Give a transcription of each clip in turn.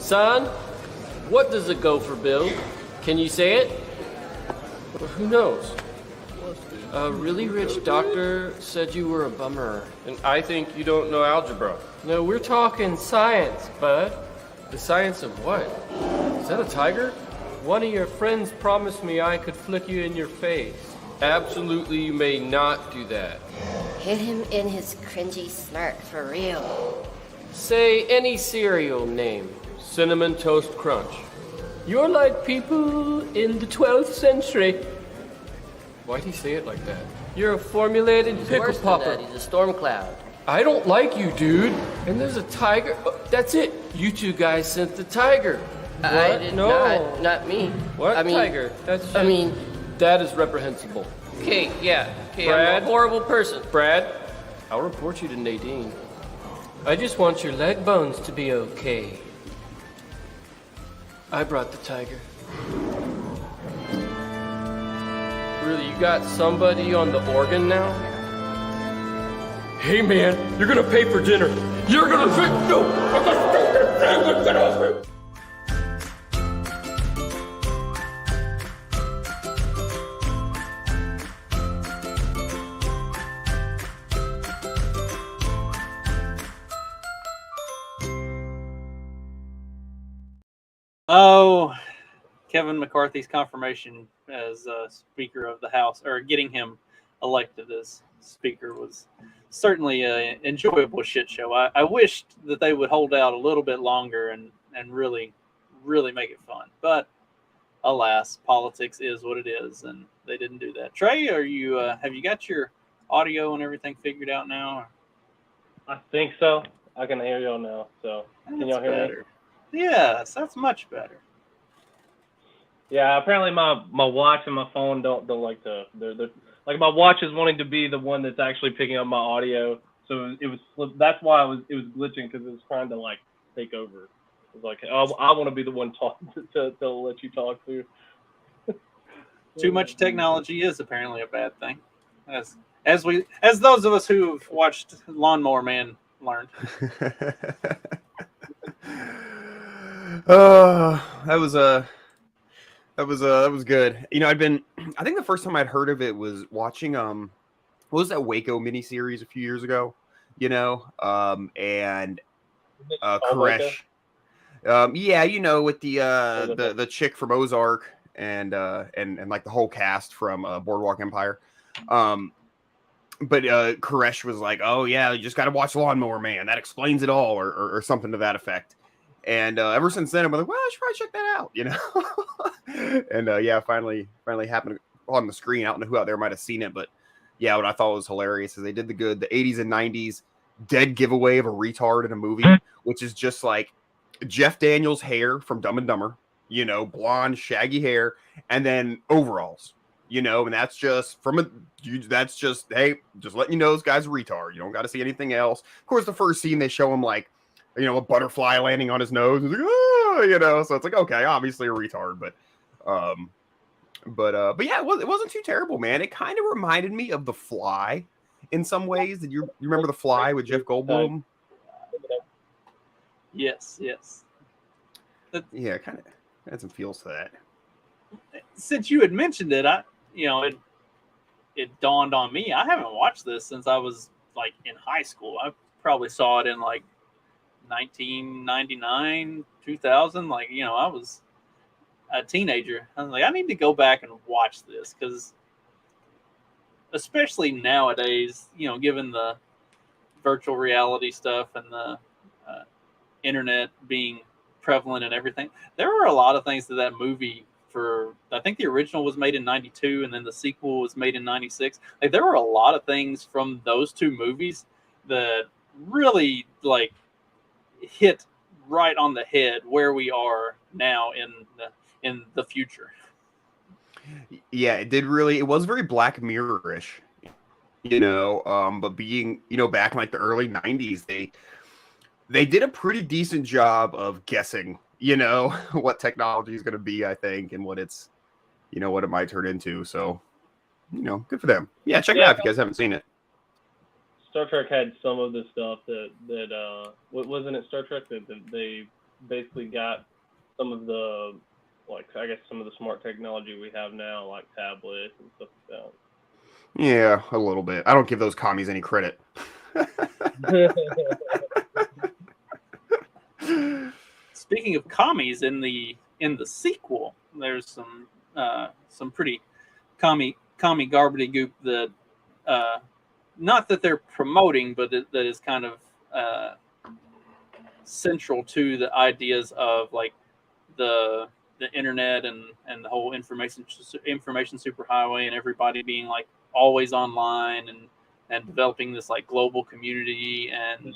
Son, what does a gopher build? Can you say it? Well, who knows? A really rich doctor said you were a bummer. And I think you don't know algebra. No, we're talking science, bud. The science of what? Is that a tiger? One of your friends promised me I could flick you in your face. Absolutely, you may not do that. Hit him in his cringy smirk for real. Say any cereal name. Cinnamon Toast Crunch. You're like people in the 12th century. Why'd he say it like that? You're a formulated pickle Worse popper. than that, he's a storm cloud. I don't like you, dude. And there's a tiger. Oh, that's it. You two guys sent the tiger. I What? did No. not me. What I mean, tiger? That's I mean, that is reprehensible. okay, yeah, okay, Brad? I'm a horrible person. Brad, I'll report you to Nadine. I just want your leg bones to be okay. I brought the tiger. Really, you got somebody on the organ now? Hey man, you're gonna pay for dinner. You're gonna pay. No! I'm gonna get off me. Oh, Kevin McCarthy's confirmation as Speaker of the House, or getting him elected as Speaker, was certainly an enjoyable shit show. I wished that they would hold out a little bit longer and really, really make it fun. But alas, politics is what it is, and they didn't do that. Trey, are you have you got your audio and everything figured out now? I think so. I can hear y'all now. So can y'all hear better. me? Yes, that's much better. Yeah, apparently my watch and my phone don't like to. They're like my watch is wanting to be the one that's actually picking up my audio. So it was that's why it was glitching, because it was trying to like take over. It was like, oh, I want to be the one talking to let you talk to. Too much technology is apparently a bad thing, as those of us who have watched Lawnmower Man learned. That was good. You know, I think the first time I'd heard of it was watching what was that Waco miniseries a few years ago, you know? And Koresh. Yeah, you know, with the chick from Ozark and like the whole cast from Boardwalk Empire. But Koresh was like, "Oh yeah, you just got to watch Lawnmower Man. That explains it all," or something to that effect. And ever since then, I'm like, well, I should probably check that out, you know. And yeah, finally happened on the screen. I don't know who out there might have seen it, but yeah, what I thought was hilarious is they did the 80s and 90s dead giveaway of a retard in a movie, which is just like Jeff Daniels' hair from Dumb and Dumber, you know, blonde, shaggy hair, and then overalls. You know, and that's just hey, just letting you know this guy's a retard. You don't got to see anything else. Of course, the first scene they show him like, you know, a butterfly landing on his nose. He's like, oh, you know, so it's like, okay, obviously a retard, but yeah, it wasn't too terrible, man. It kind of reminded me of The Fly in some ways. Did you remember The Fly with Jeff Goldblum? Yes. Yeah, kind of had some feels to that. Since you had mentioned it, it dawned on me. I haven't watched this since I was like in high school. I probably saw it in like 1999, 2000. Like, you know, I was a teenager. I was like, I need to go back and watch this, because especially nowadays, you know, given the virtual reality stuff and the internet being prevalent and everything, there were a lot of things that movie. I think the original was made in 92 and then the sequel was made in 96. Like, there were a lot of things from those two movies that really like hit right on the head where we are now in the future. Yeah, it was very Black Mirror-ish, you know, but being, you know, back in like the early 90s, they did a pretty decent job of guessing, you know, what technology is going to be, I think, and what it's, you know, what it might turn into. So, you know, good for them. Yeah, check it out if you guys haven't seen it. Star Trek had some of the stuff that wasn't it Star Trek that they basically got some of the, like, I guess some of the smart technology we have now, like tablets and stuff like Yeah, a little bit. I don't give those commies any credit. that. Speaking of commies, in the sequel, there's some pretty commie gobbledygook that not that they're promoting, but that is kind of central to the ideas of like the internet and the whole information superhighway and everybody being like always online and developing this like global community. And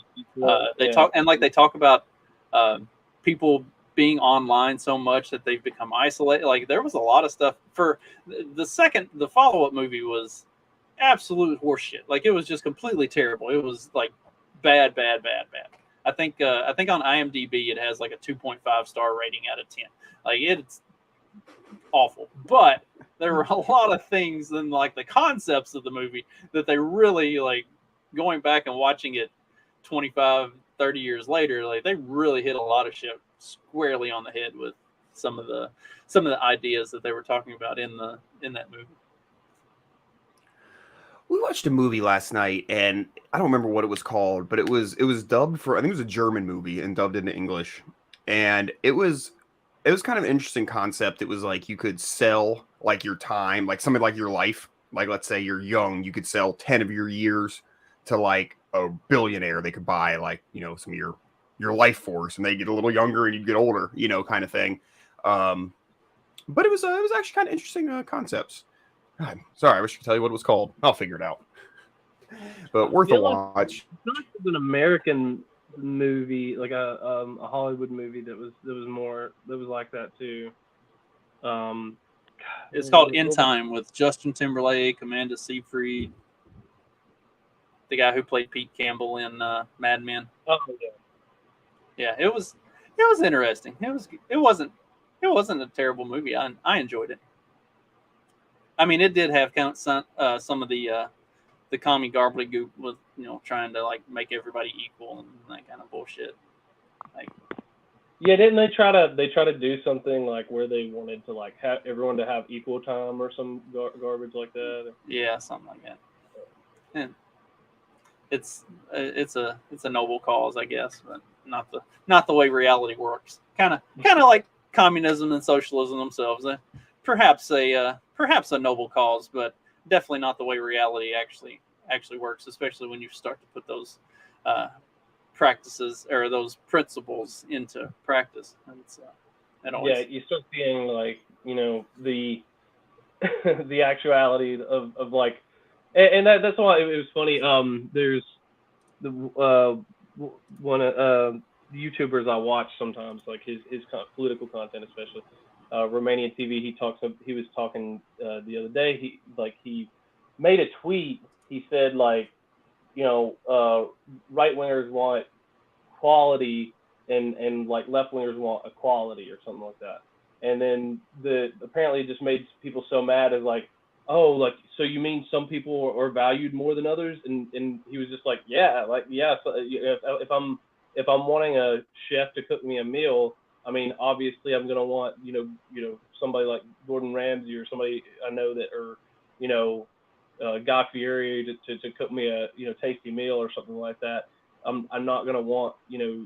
they talk about people being online so much that they've become isolated. Like there was a lot of stuff for the follow-up movie was absolute horseshit. Like it was just completely terrible. It was like bad. I think on IMDb it has like a 2.5 star rating out of 10. Like it's awful. But there were a lot of things in like the concepts of the movie that they really like, going back and watching it 25, 30 years later, like they really hit a lot of shit squarely on the head with some of the ideas that they were talking about in that movie. We watched a movie last night, and I don't remember what it was called, but it was dubbed for, I think it was a German movie and dubbed into English. And it was kind of an interesting concept. It was like you could sell like your time, like something like your life. Like let's say you're young, you could sell 10 of your years to like a billionaire. They could buy like, you know, some of your life force, and they get a little younger and you get older, you know, kind of thing. But it was actually kind of interesting concepts. God, sorry, I wish I could tell you what it was called. I'll figure it out. But worth a watch. It's not an American movie, like a Hollywood movie that was like that too. It's called In Time with Justin Timberlake, Amanda Seyfried, the guy who played Pete Campbell in Mad Men. Oh yeah. Yeah, it was interesting. It wasn't a terrible movie. I enjoyed it. I mean, it did have some of the commie gobbledygook with, you know, trying to like make everybody equal and that kind of bullshit. Like, yeah, didn't they try to do something like where they wanted to like have everyone to have equal time or some garbage like that? Yeah, something like that. And it's a noble cause, I guess, but not the way reality works. Kind of like communism and socialism themselves. Perhaps a noble cause, but definitely not the way reality actually works, especially when you start to put those practices or those principles into practice. Yeah, you start seeing like, you know, the the actuality of like, and that's why it was funny. There's the one of the YouTubers I watch sometimes, like his political content, especially Romanian TV. He was talking the other day. He made a tweet. He said like, you know, right wingers want quality and like left wingers want equality or something like that. And then apparently it just made people so mad as like, oh, like, so you mean some people are valued more than others? And he was just like, yeah, like, yeah. So if I'm wanting a chef to cook me a meal, I mean, obviously I'm gonna want, you know, somebody like Gordon Ramsay or somebody I know that, or, you know, Guy Fieri to cook me a, you know, tasty meal or something like that. I'm not gonna want, you know,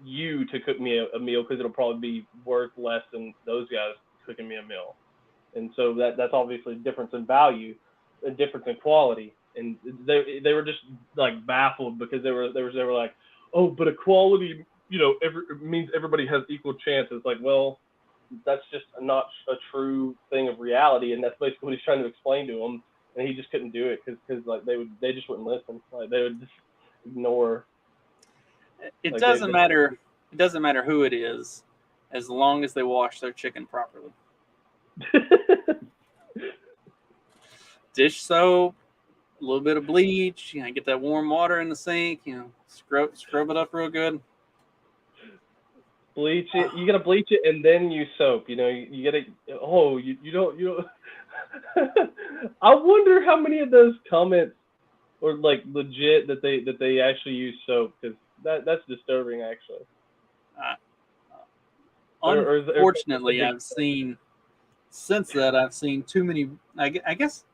you to cook me a meal because it'll probably be worth less than those guys cooking me a meal. And so that's obviously a difference in value, a difference in quality. And they were just like baffled because they were like, oh, but equality, you know, means everybody has equal chances. Like, well, that's just not a true thing of reality, and that's basically what he's trying to explain to them. And he just couldn't do it because like they just wouldn't listen. Like they would just ignore. It like, doesn't matter. It doesn't matter who it is, as long as they wash their chicken properly. Dish soap, a little bit of bleach. You know, get that warm water in the sink. You know, scrub it up real good. Bleach it. You gotta bleach it and then use soap. You know, you gotta. Oh, you don't. I wonder how many of those comments are like legit that they actually use soap, because that's disturbing actually. unfortunately, I've seen since that I've seen too many. I guess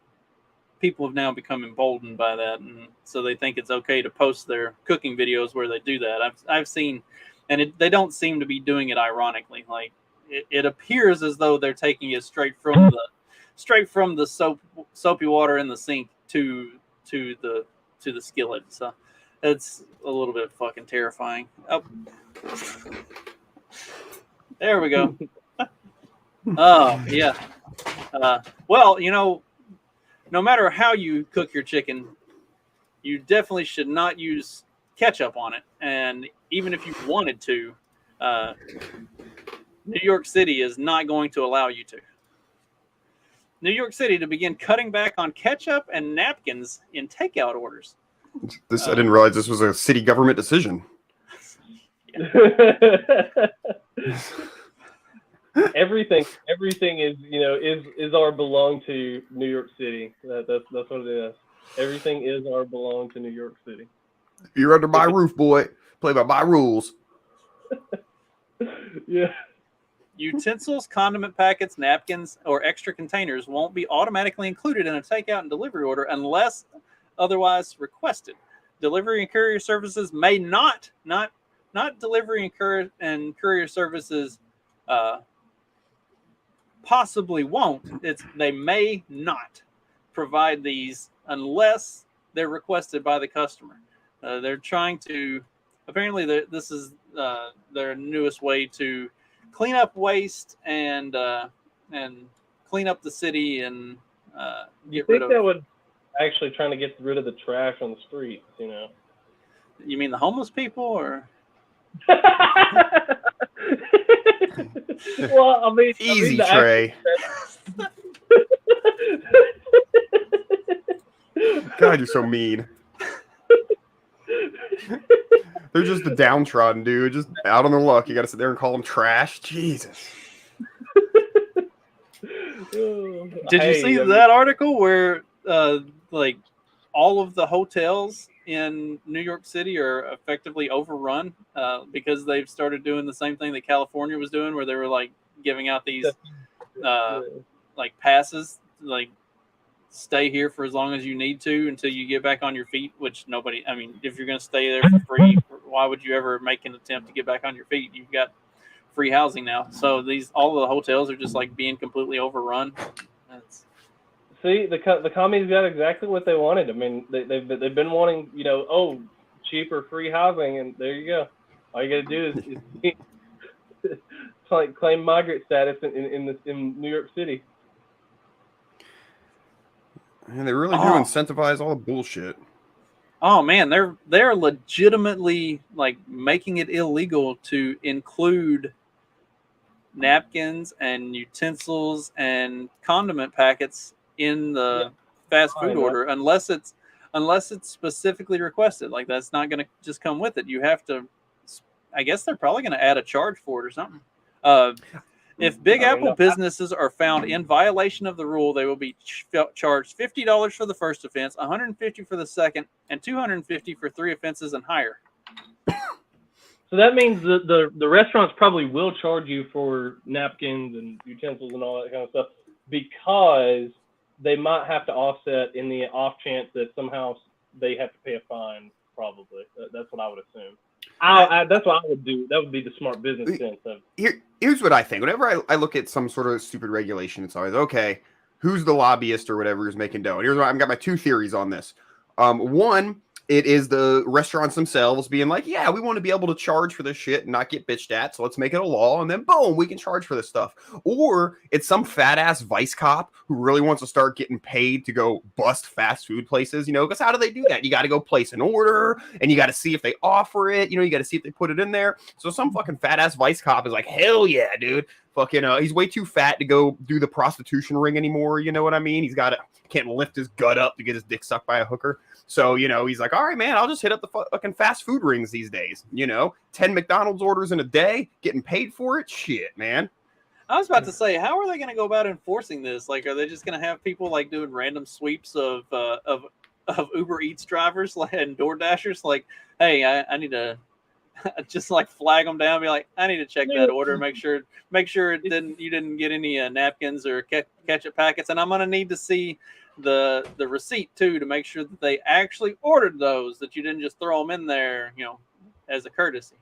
people have now become emboldened by that, and so they think it's okay to post their cooking videos where they do that. I've seen, and they don't seem to be doing it ironically. Like it appears as though they're taking it straight from the soapy water in the sink to the skillet. So it's a little bit fucking terrifying. Oh. There we go. Oh yeah. Well, no matter how you cook your chicken, you definitely should not use ketchup on it. And even if you wanted to, New York City is not going to allow you to. New York City to begin cutting back on ketchup and napkins in takeout orders. I didn't realize this was a city government decision. Everything is our belong to New York City. That's what it is. Everything is our belong to New York City. You're under my roof, boy. Play by my rules. Yeah. Utensils, condiment packets, napkins, or extra containers won't be automatically included in a takeout and delivery order unless otherwise requested. Delivery and courier services may not delivery and courier services possibly won't. They may not provide these unless they're requested by the customer. They're trying to, apparently this is their newest way to clean up waste and clean up the city and get rid of. That would actually trying to get rid of the trash on the streets, You mean the homeless people, or? Well, I mean, easy, Trey. God, you're so mean. They're just the downtrodden, dude. Just out on their luck. You got to sit there and call them trash. Jesus. Did you see that article where like all of the hotels in New York City are effectively overrun because they've started doing the same thing that California was doing, where they were like giving out these like passes, like stay here for as long as you need to until you get back on your feet, which nobody, I mean, if you're going to stay there for free, why would you ever make an attempt to get back on your feet? You've got free housing now. So all of the hotels are just like being completely overrun. See, the commies got exactly what they wanted. I mean, they've been wanting, cheaper free housing, and there you go. All you got to do is claim migrant status in New York City. And they really do incentivize all the bullshit. Oh man, they're legitimately like making it illegal to include napkins and utensils and condiment packets in the fast food order unless it's specifically requested. Like that's not going to just come with it. You have to. I guess they're probably going to add a charge for it or something. If Big Apple businesses are found in violation of the rule, they will be charged $50 for the first offense, $150 for the second, and $250 for 3 offenses and higher. So that means the restaurants probably will charge you for napkins and utensils and all that kind of stuff because they might have to offset in the off chance that somehow they have to pay a fine. Probably that's what I would assume. That's what I would do. That would be the smart business sense of. Here's what I think. Whenever I look at some sort of stupid regulation, it's always, okay, who's the lobbyist or whatever who's making dough? And here's why I've got my 2 theories on this. One, it is the restaurants themselves being like, yeah, we want to be able to charge for this shit and not get bitched at, so let's make it a law, and then boom, we can charge for this stuff. Or it's some fat-ass vice cop who really wants to start getting paid to go bust fast food places, because how do they do that? You got to go place an order, and you got to see if they offer it, you got to see if they put it in there. So some fucking fat-ass vice cop is like, hell yeah, dude. Fucking, he's way too fat to go do the prostitution ring anymore, you know what I mean? Can't lift his gut up to get his dick sucked by a hooker. So, he's like, all right, man, I'll just hit up the fucking fast food rings these days. 10 McDonald's orders in a day, getting paid for it. Shit, man. I was about to say, how are they going to go about enforcing this? Like, are they just going to have people like doing random sweeps of Uber Eats drivers and Door Dashers? Like, hey, I need to just like flag them down, be like, I need to check that order, make sure you didn't get any napkins or ketchup packets, and I'm gonna need to see the receipt too to make sure that they actually ordered those, that you didn't just throw them in there, as a courtesy.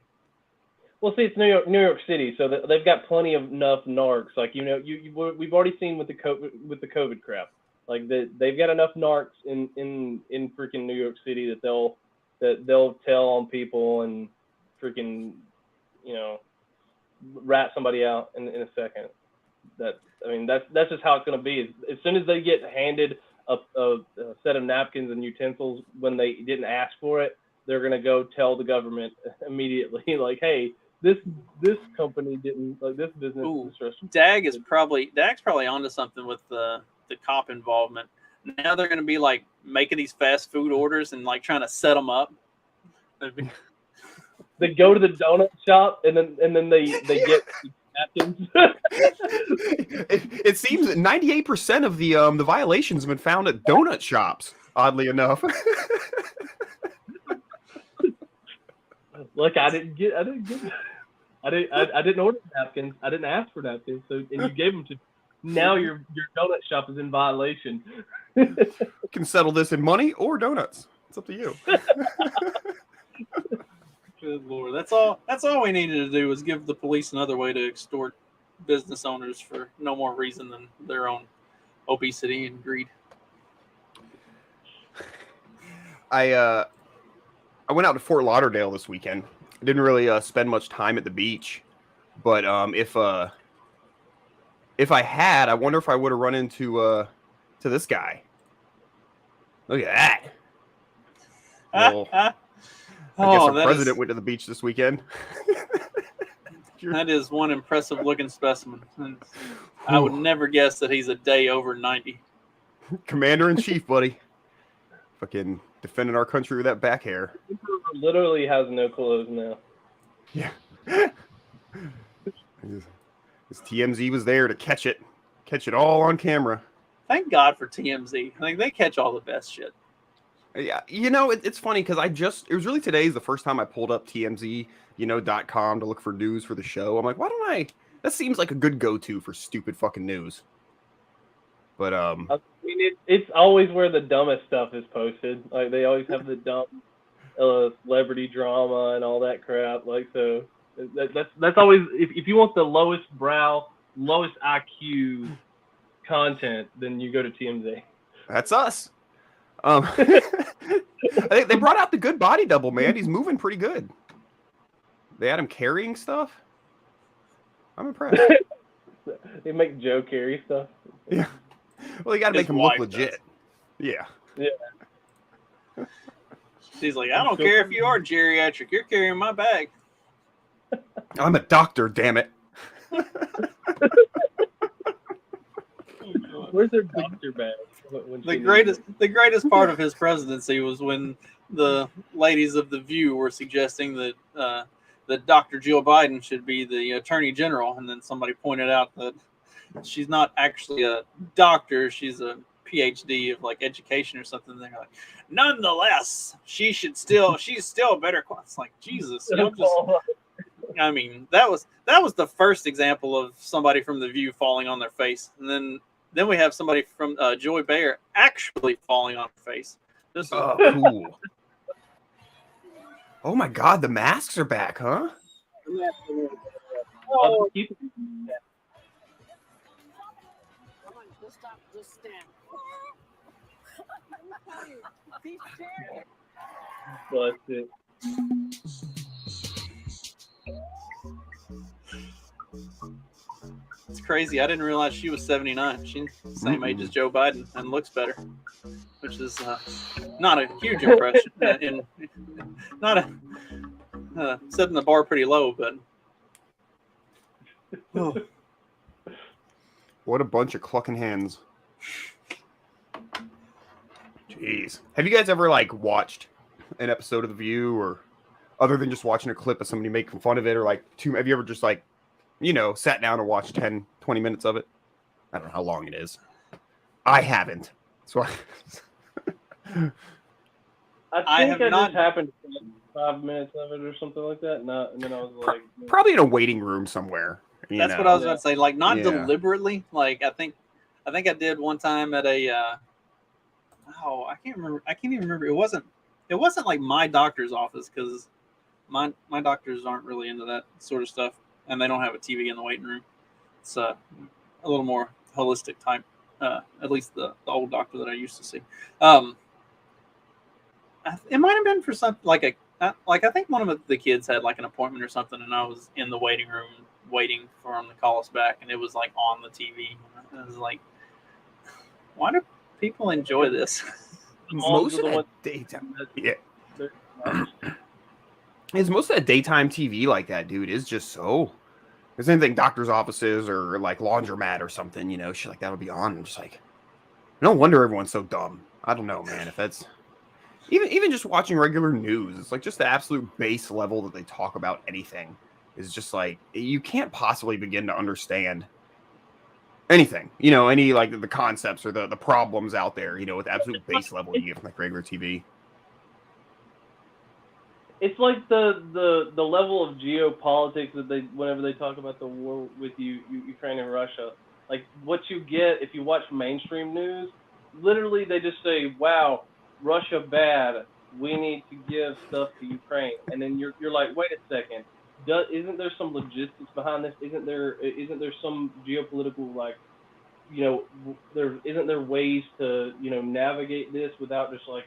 Well, see, it's New York City, so they've got plenty of enough narcs. Like we've already seen with the COVID crap. Like they've got enough narcs in freaking New York City that they'll tell on people and freaking rat somebody out in a second. That's just how it's going to be. As soon as they get handed a set of napkins and utensils when they didn't ask for it, they're going to go tell the government immediately, like, hey, this company didn't, like, this business. Ooh, Dag's probably onto something with the cop involvement. Now they're going to be like making these fast food orders and like trying to set them up. They go to the donut shop and then they get napkins. It seems that 98% of the violations have been found at donut shops. Oddly enough. Look, I didn't order napkins. I didn't ask for napkins. So, and you gave them to. Now your donut shop is in violation. You can settle this in money or donuts. It's up to you. Good Lord, that's all we needed to do was give the police another way to extort business owners for no more reason than their own obesity and greed. I went out to Fort Lauderdale this weekend. I didn't really spend much time at the beach, but if I had, I wonder if I would have run into this guy. Look at that. Well, I guess our president went to the beach this weekend. That is one impressive looking specimen. I would never guess that he's a day over 90. Commander in chief, buddy. Fucking defending our country with that back hair. He literally has no clothes now. Yeah. His TMZ was there to catch it all on camera. Thank God for TMZ. I think they catch all the best shit. Yeah, it's funny because it was really today's the first time I pulled up TMZ, .com to look for news for the show. I'm like, why don't that seems like a good go-to for stupid fucking news. But it's always where the dumbest stuff is posted. Like they always have the dumb celebrity drama and all that crap. Like so, that's always if you want the lowest brow, lowest IQ content, then you go to TMZ. That's us. I think they brought out the good body double, man. He's moving pretty good. They had him carrying stuff. I'm impressed. They make Joe carry stuff. Yeah. Well, you got to make him look legit. Yeah. Yeah. She's like, I don't care if you are geriatric. You're carrying my bag. I'm a doctor, damn it. Where's their doctor bag? The greatest part of his presidency was when the ladies of The View were suggesting that that Dr. Jill Biden should be the Attorney General, and then somebody pointed out that she's not actually a doctor; she's a PhD of like education or something. And they're like, nonetheless, she's still better. It's like Jesus. I mean, that was the first example of somebody from The View falling on their face, and then we have somebody from Joy Behar actually falling on her face. This is cool. Oh my God, the masks are back, huh? Oh. Bless it. It's crazy. I didn't realize she was 79. She's the same age as Joe Biden and looks better, which is not a huge impression. Setting the bar pretty low, but what a bunch of clucking hands. Jeez. Have you guys ever watched an episode of The View, or other than just watching a clip of somebody making fun of it, or have you ever just sat down and watched 10, 20 minutes of it? I don't know how long it is. I haven't. So I think that just happened 5 minutes of it or something like that. No, and then I was like, Probably in a waiting room somewhere. That's what I was about to say. Like, not Yeah. deliberately. Like, I think I did one time at a. I can't remember. I can't even remember. It wasn't like my doctor's office, because my doctors aren't really into that sort of stuff, and they don't have a TV in the waiting room. It's a little more holistic type. At least the old doctor that I used to see. It might have been for something like I think one of the kids had like an appointment or something, and I was in the waiting room waiting for him to call us back, and it was like on the TV. I was like, why do people enjoy this? Most of that daytime, it's most of that daytime TV like that, dude. Is just so. There's anything doctor's offices or like laundromat or something, shit like that would be on. I'm just like, no wonder everyone's so dumb. I don't know, man. If that's even just watching regular news, it's like just the absolute base level that they talk about anything is just like you can't possibly begin to understand anything, any like the concepts or the problems out there, with absolute base level you get from like regular TV. It's like the level of geopolitics that whenever they talk about the war with Ukraine and Russia, like what you get if you watch mainstream news, literally they just say, "Wow, Russia bad. We need to give stuff to Ukraine," and then you're like, "Wait a second. Isn't there some logistics behind this? Isn't there some geopolitical isn't there ways to navigate this without just like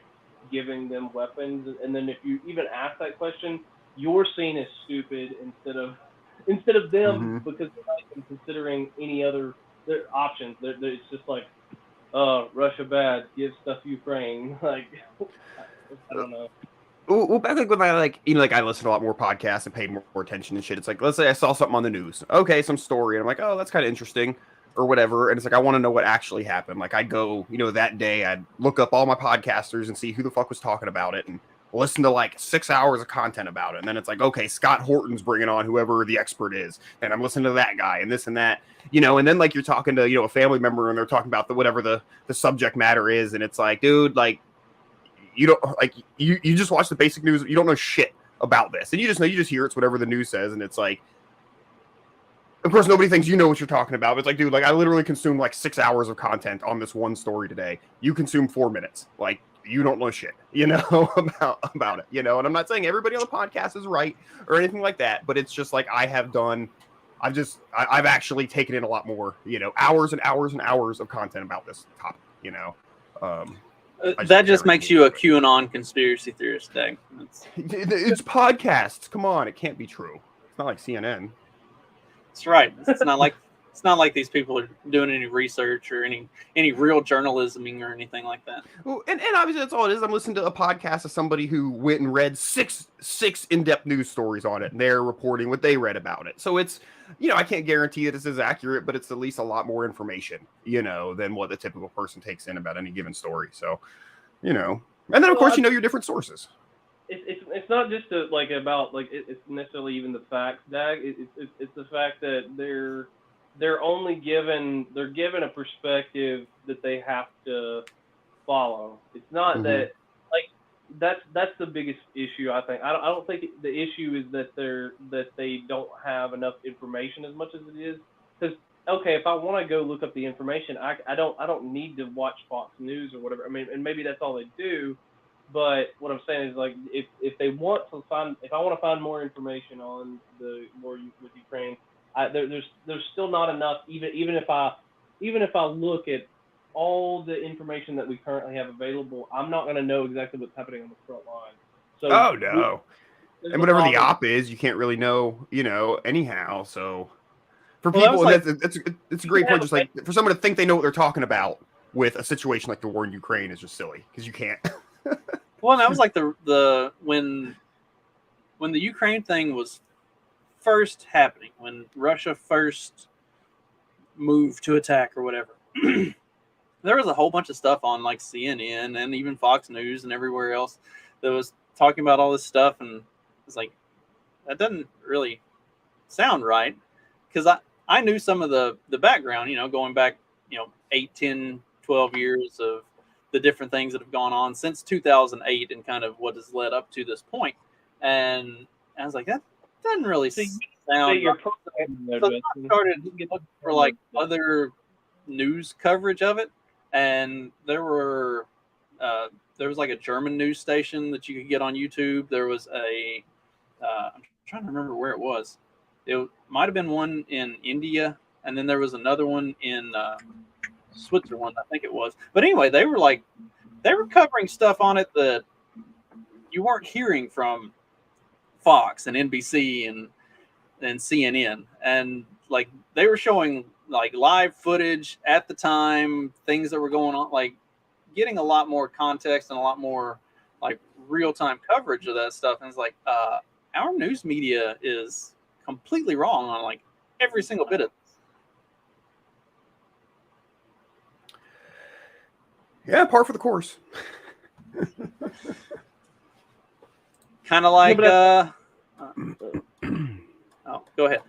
giving them weapons?" And then if you even ask that question, you're seen as stupid instead of them, because they're not even considering any other options. It's just like, Russia bad, give stuff to Ukraine. Like, I don't know. Well, back like when I I listen to a lot more podcasts and pay more attention and shit. It's like, let's say I saw something on the news. Okay, some story, and I'm like, oh, that's kind of interesting or whatever. And it's like, I want to know what actually happened. Like I'd go, that day I'd look up all my podcasters and see who the fuck was talking about it and listen to like 6 hours of content about it. And then it's like, okay, Scott Horton's bringing on whoever the expert is. And I'm listening to that guy and this and that, and then like you're talking to, a family member and they're talking about whatever the subject matter is. And it's like, dude, like, you don't like, you just watch the basic news. You don't know shit about this. And you just hear it's whatever the news says. And it's like, of course, nobody thinks you know what you're talking about. But it's like, dude, like I literally consumed like 6 hours of content on this one story today. You consume 4 minutes. Like you don't know shit, about it, And I'm not saying everybody on the podcast is right or anything like that. But it's just like I've actually taken in a lot more, hours and hours and hours of content about this topic, That just makes you a QAnon conspiracy theorist, Dag. It's podcasts. Come on, it can't be true. It's not like CNN. That's right. It's not like these people are doing any research or any real journalisming or anything like that. Well, and obviously that's all it is. I'm listening to a podcast of somebody who went and read six in-depth news stories on it, and they're reporting what they read about it. So it's, I can't guarantee that this is accurate, but it's at least a lot more information, than what the typical person takes in about any given story. So, and then of course your different sources. It's not just about it's necessarily even the facts, Dag. It's the fact that they're given a perspective that they have to follow. It's not that that's the biggest issue, I think. I don't think the issue is that they don't have enough information as much as it is, because okay, if I want to go look up the information, I don't need to watch Fox News or whatever. I mean, and maybe that's all they do. But what I'm saying is, like, if I want to find more information on the war with Ukraine, there's still not enough. Even if I look at all the information that we currently have available, I'm not going to know exactly what's happening on the front line. So, oh no, and whatever the op is, you can't really know, anyhow. So for people, it's a great point. Just like for someone to think they know what they're talking about with a situation like the war in Ukraine is just silly, because you can't. Well, that was like the when the Ukraine thing was first happening, when Russia first moved to attack or whatever. There was a whole bunch of stuff on like CNN and even Fox News and everywhere else that was talking about all this stuff, and it's like, that doesn't really sound right, because I knew some of the background, going back 8, 10, 12 years of the different things that have gone on since 2008 and kind of what has led up to this point. And I was like, that doesn't really See, sound you're right. So I started looking for like other news coverage of it, and there was like a German news station that you could get on YouTube. There was I'm trying to remember where it was. It might have been one in India, and then there was another one in Switzerland, I think it was. But anyway, they were covering stuff on it that you weren't hearing from Fox and NBC and CNN, and like they were showing like live footage at the time, things that were going on, like getting a lot more context and a lot more like real-time coverage of that stuff. And it's like our news media is completely wrong on like every single bit of this. Yeah, par for the course. Kind of like oh, go ahead.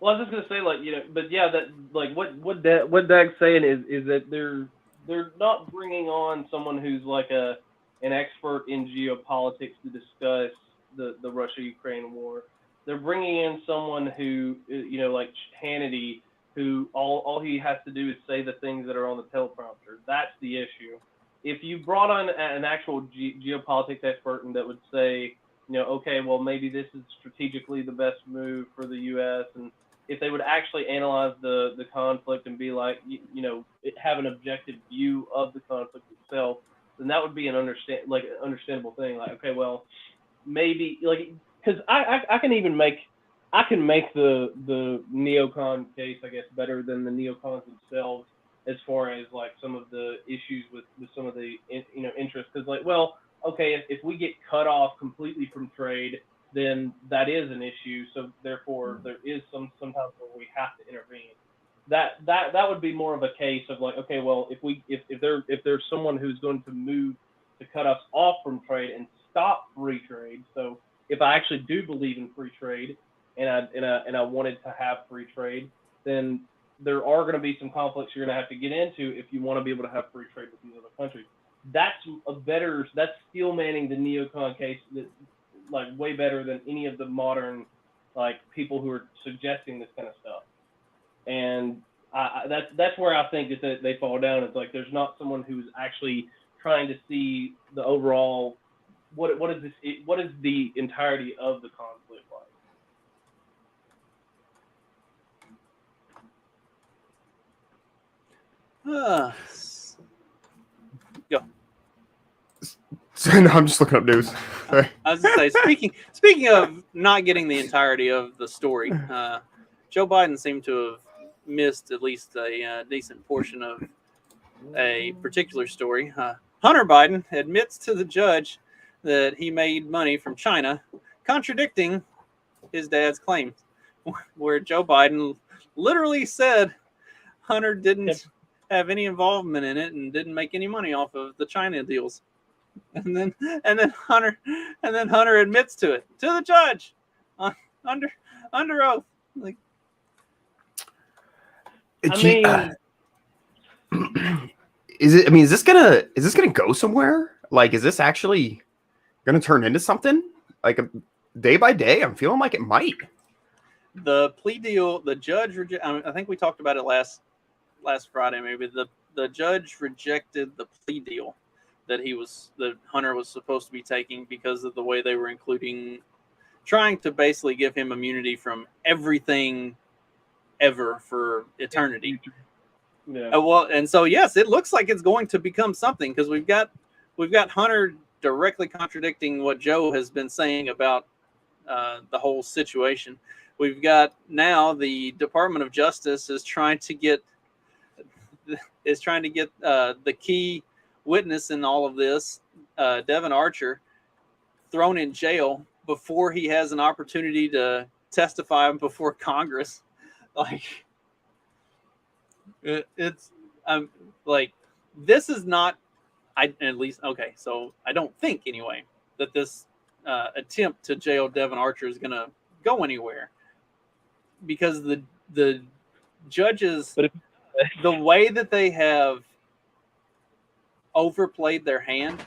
Well, I was just gonna say, like, but yeah, that like what Dag's saying is that they're not bringing on someone who's like an expert in geopolitics to discuss the Russia-Ukraine war. They're bringing in someone who, like Hannity, who all he has to do is say the things that are on the teleprompter. That's the issue. If you brought on an actual geopolitics expert and that would say, okay, well, maybe this is strategically the best move for the U.S., and if they would actually analyze the conflict and be like, have an objective view of the conflict itself, then that would be an understandable thing. Like, okay, well, maybe because I can make the neocon case, I guess, better than the neocons themselves, as far as like some of the issues with some of the interests. Because like, well, okay, if we get cut off completely from trade, then that is an issue. So therefore, there is sometimes where we have to intervene. That would be more of a case of like, okay, well, if there's someone who's going to move to cut us off from trade and stop free trade. So if I actually do believe in free trade and I wanted to have free trade, then there are going to be some conflicts you're going to have to get into if you want to be able to have free trade with these other countries. That's steel manning the neocon case like way better than any of the modern like people who are suggesting this kind of stuff. And that's where I think that they fall down. It's like there's not someone who's actually trying to see the overall what is the entirety of the conflict like. Go. So, no, I'm just looking up news. I was going to say, speaking of not getting the entirety of the story, Joe Biden seemed to have missed at least a decent portion of a particular story. Hunter Biden admits to the judge that he made money from China, contradicting his dad's claims, where Joe Biden literally said Hunter didn't have any involvement in it and didn't make any money off of the China deals. And then Hunter admits to it to the judge under oath. Like, is this gonna go somewhere? Like, is this actually gonna turn into something? Like, day by day, I'm feeling like it might. The plea deal, the judge, I think we talked about it last Friday, maybe. The judge rejected the plea deal that Hunter was supposed to be taking because of the way they were trying to basically give him immunity from everything ever for eternity. Yeah. Well, and so yes, it looks like it's going to become something because we've got Hunter directly contradicting what Joe has been saying about the whole situation. We've got now the Department of Justice is trying to get the key witness in all of this, Devin Archer, thrown in jail before he has an opportunity to testify before Congress. Like, it's like, this is not, at least, okay, so I don't think anyway that this attempt to jail Devin Archer is going to go anywhere, because the judges, the way that they have overplayed their hand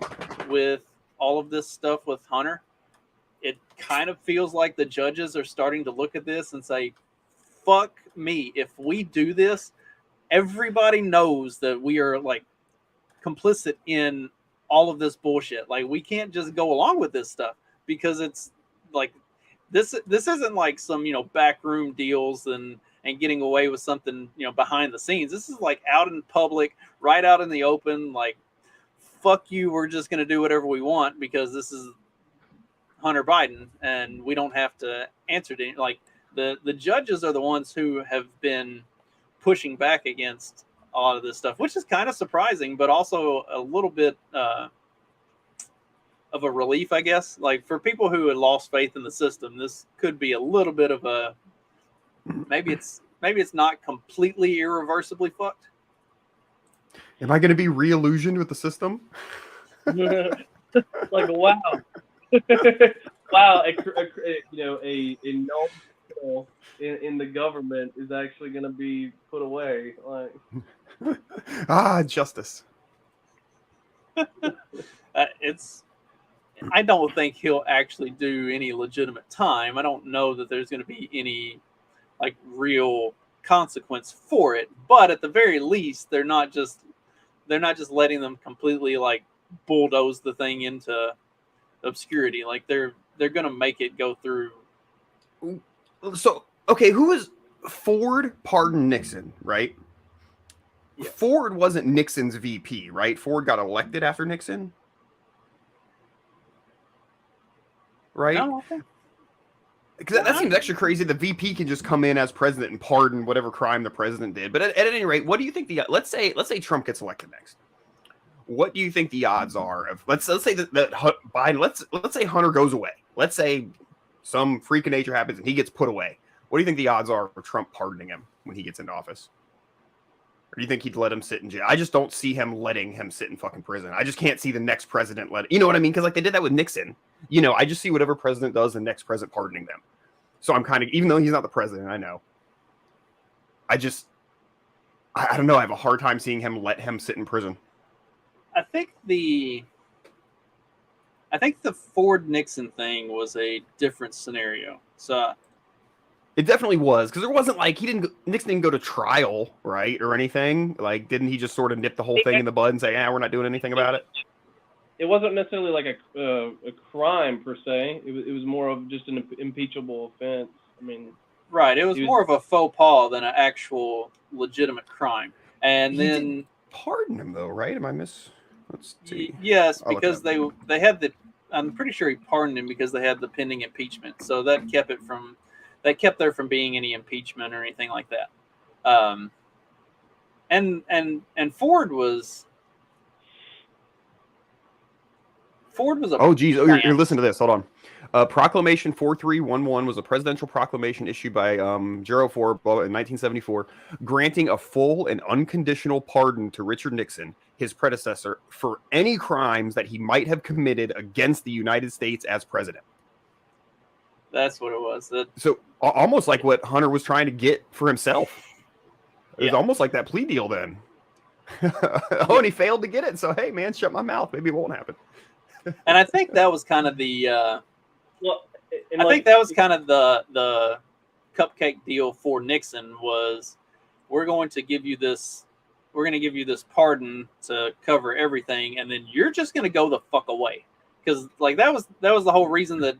with all of this stuff with Hunter, it kind of feels like the judges are starting to look at this and say, fuck me, if we do this, everybody knows that we are like complicit in all of this bullshit. Like, we can't just go along with this stuff, because it's like this isn't like some, you know, backroom deals and getting away with something, you know, behind the scenes. This is like out in public, right out in the open. Like, fuck you, we're just going to do whatever we want because this is Hunter Biden and we don't have to answer to it. Like, the judges are the ones who have been pushing back against a lot of this stuff, which is kind of surprising, but also a little bit of a relief, I guess. Like, for people who had lost faith in the system, this could be a little bit of a, maybe it's not completely irreversibly fucked. Am I going to be re-illusioned with the system? Like, wow. Wow, a known skill in the government is actually going to be put away. Like, Justice. I don't think he'll actually do any legitimate time. I don't know that there's going to be any like real consequence for it, but at the very least, they're not just letting them completely like bulldoze the thing into obscurity. Like, they're going to make it go through. So, okay, who was Ford? Pardoned Nixon, right? Yeah. Ford wasn't Nixon's VP, right? Ford got elected after Nixon, right? No, okay. Because that seems extra crazy. The VP can just come in as president and pardon whatever crime the president did. But at any rate, what do you think let's say Trump gets elected next? What do you think the odds are of let's say that Biden, let's say Hunter goes away. Let's say some freak of nature happens and he gets put away. What do you think the odds are for Trump pardoning him when he gets into office? Or do you think he'd let him sit in jail? I just don't see him letting him sit in fucking prison. I just can't see the next president you know what I mean? Because like they did that with Nixon. You know, I just see whatever president does, the next president pardoning them. So I'm kind of, even though he's not the president, I know. I don't know. I have a hard time seeing him let him sit in prison. I think the Ford Nixon thing was a different scenario. So it definitely was, because there wasn't like Nixon didn't go to trial, right, or anything. Like, didn't he just sort of nip the whole thing in the bud and say, we're not doing anything about it? it wasn't necessarily like a crime per se. It was more of just an impeachable offense. I mean, right. It was more of a faux pas than an actual legitimate crime. And then pardon him though, right? Let's see. Yes, because they had the. I'm pretty sure he pardoned him because they had the pending impeachment. So that kept there from being any impeachment or anything like that. And Ford was a oh geez, you're listen to this. Hold on. Proclamation 4311 was a presidential proclamation issued by Gerald Ford in 1974, granting a full and unconditional pardon to Richard Nixon, his predecessor, for any crimes that he might have committed against the United States as president. That's what it was. So almost like what Hunter was trying to get for himself. It was almost like that plea deal then. And he failed to get it. So, hey, man, shut my mouth. Maybe it won't happen. And I think that was kind of the the cupcake deal for Nixon was we're going to give you this pardon to cover everything, and then you're just going to go the fuck away. Because like that was the whole reason that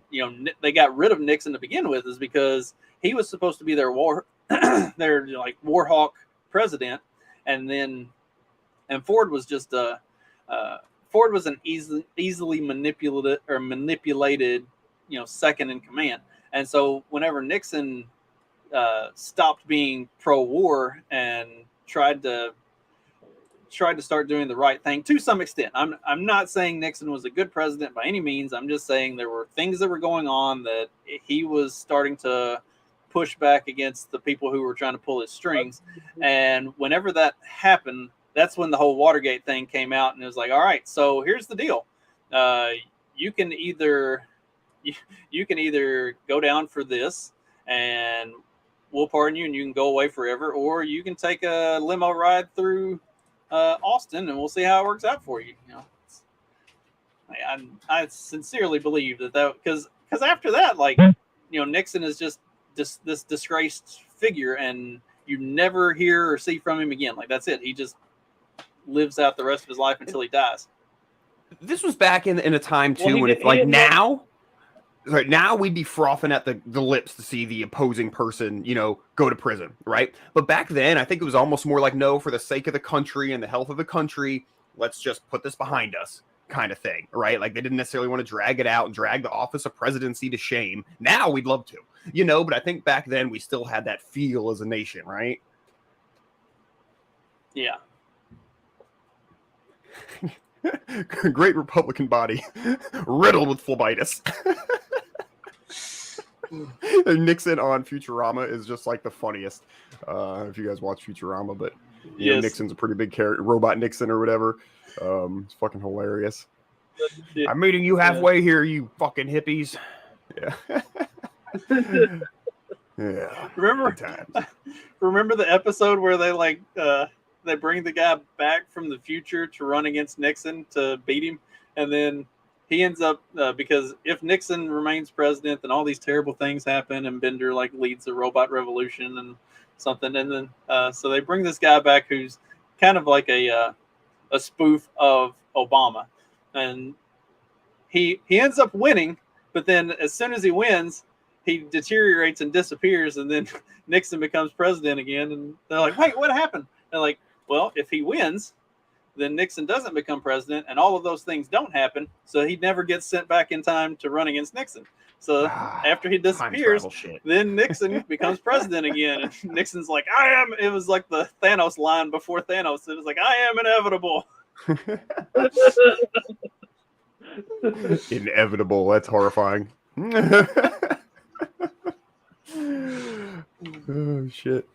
they got rid of Nixon to begin with, is because he was supposed to be their war hawk president, and Ford was just Ford was an easily manipulated second in command. And so whenever Nixon stopped being pro-war and tried to start doing the right thing to some extent. I'm not saying Nixon was a good president by any means. I'm just saying there were things that were going on that he was starting to push back against the people who were trying to pull his strings. And whenever that happened, that's when the whole Watergate thing came out, and it was like, all right, so here's the deal. You can either go down for this and we'll pardon you and you can go away forever, or you can take a limo ride through Austin and we'll see how it works out for you. I sincerely believe that because after that, Nixon is just this disgraced figure, and you never hear or see from him again. Like, that's it. He just lives out the rest of his life until he dies. This was back in a time too Well, when it's he like didn't now. Right now, we'd be frothing at the lips to see the opposing person, go to prison, right? But back then, I think it was almost more like, no, for the sake of the country and the health of the country, let's just put this behind us, kind of thing, right? Like, they didn't necessarily want to drag it out and drag the office of presidency to shame. Now we'd love to, but I think back then we still had that feel as a nation, right? Yeah. Great Republican body, riddled with phlebitis. Nixon on Futurama is just like the funniest. If you guys watch Futurama, but Yes. Nixon's a pretty big character, Robot Nixon or whatever. It's fucking hilarious. Yeah. I'm meeting you halfway here, you fucking hippies. Yeah. Yeah. Remember Good times. Remember the episode where they bring the guy back from the future to run against Nixon to beat him, and then he ends up because if Nixon remains president, then all these terrible things happen, and Bender leads the robot revolution and something, and then so they bring this guy back who's kind of like a spoof of Obama, and he ends up winning, but then as soon as he wins, he deteriorates and disappears, and then Nixon becomes president again, and they're like, wait, what happened? They're like, well, if he wins, then Nixon doesn't become president, and all of those things don't happen, so he never gets sent back in time to run against Nixon. So after he disappears, then Nixon becomes president again, and Nixon's like, it was like the Thanos line before Thanos. It was like, I am inevitable. Inevitable. That's horrifying. Oh shit.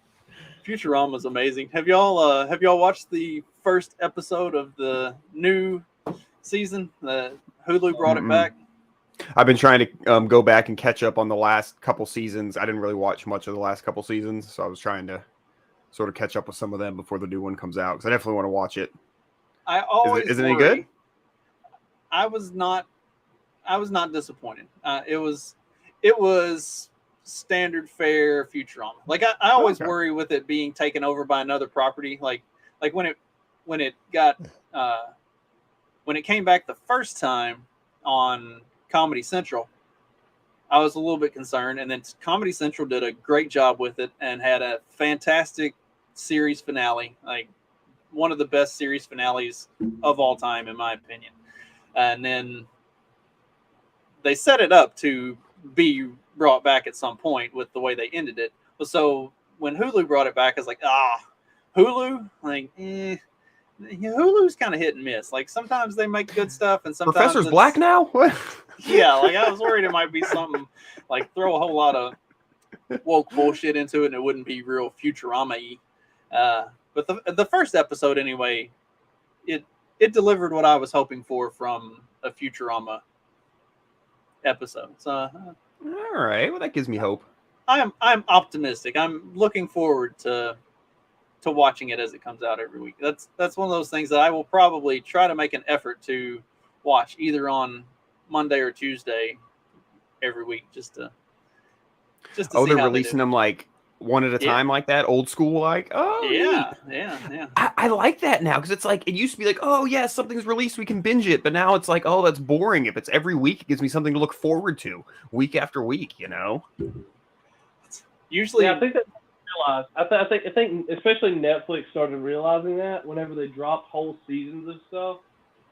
Futurama's amazing. Have y'all watched the first episode of the new season? Hulu brought it back. I've been trying to go back and catch up on the last couple seasons. I didn't really watch much of the last couple seasons, so I was trying to sort of catch up with some of them before the new one comes out, because I definitely want to watch it. I always is it any good? I was not disappointed. It was standard fare Futurama. Like I always worry with it being taken over by another property. Like when it came back the first time on Comedy Central, I was a little bit concerned, and then Comedy Central did a great job with it and had a fantastic series finale, like one of the best series finales of all time, in my opinion. And then they set it up to be brought back at some point with the way they ended it. So when Hulu brought it back, I was like, Hulu? Hulu's kind of hit and miss. Like, sometimes they make good stuff, and sometimes Professor's black now? What? Yeah, I was worried it might be something like throw a whole lot of woke bullshit into it and it wouldn't be real Futurama-y. But the first episode, anyway, it delivered what I was hoping for from a Futurama episode. So, all right. Well, that gives me hope. I'm optimistic. I'm looking forward to watching it as it comes out every week. That's one of those things that I will probably try to make an effort to watch either on Monday or Tuesday every week, just to see they're how releasing them like one at a time, like that, old school, like, yeah. I like that now, because it's like, it used to be like, oh yeah, something's released, we can binge it, but now it's like, oh, that's boring. If it's every week, it gives me something to look forward to week after week, Usually, I think that realized. I think especially Netflix started realizing that whenever they dropped whole seasons of stuff,